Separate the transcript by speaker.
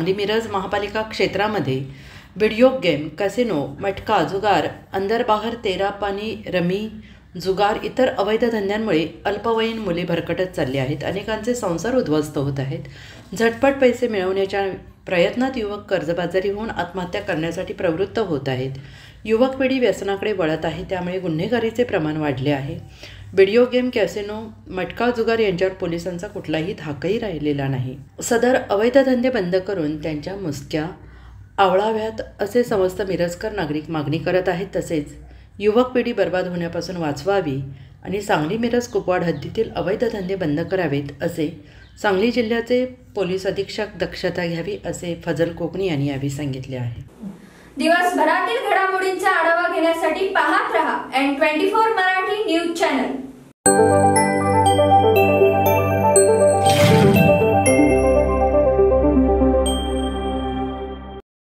Speaker 1: सांगली मिरज महापालिका क्षेत्रामध्ये video game, casino, मटका, जुगार, अंदर बाहर तेरा पानी, रमी, जुगार इतर अवैध धंद्यांमुळे अल्पवयीन मुले भरकटत चालले आहेत। अनेकांचे संसार उद्ध्वस्त होत आहेत। झटपट पैसे मिळवण्याच्या प्रयत्नात युवक कर्जबाजारी होऊन आत्महत्या करण्यासाठी प्रवृत्त होत आहेत। युवक पिढी व्यसनाकडे वळत आहे, त्यामुळे गुन्हेगारीचे प्रमाण वाढले आहे। व्हिडिओ गेम, कॅसिनो, मटका, जुगार यांच्यावर पोलिसांचा कुठलाही धाकही राहिलेला नाही। सदर अवैध धंदे बंद करून त्यांच्या मुसक्या आवळाव्यात असे समस्त मिरजकर नागरिक मागणी करत आहेत। तसेच युवक पिढी बर्बाद होण्यापासून वाचवावी आणि सांगली मिरज कुपवाड हद्दीतील अवैध धंदे बंद करावेत असे सांगली जिल्ह्याचे पोलीस अधीक्षक दक्षता घ्यावी असे फजल कोकणी यांनी यावेळी सांगितले आहे।
Speaker 2: दिवसभरातील घडामोडींचा आढावा घेण्यासाठी पाहत रहा N24 मराठी न्यूज चॅनल।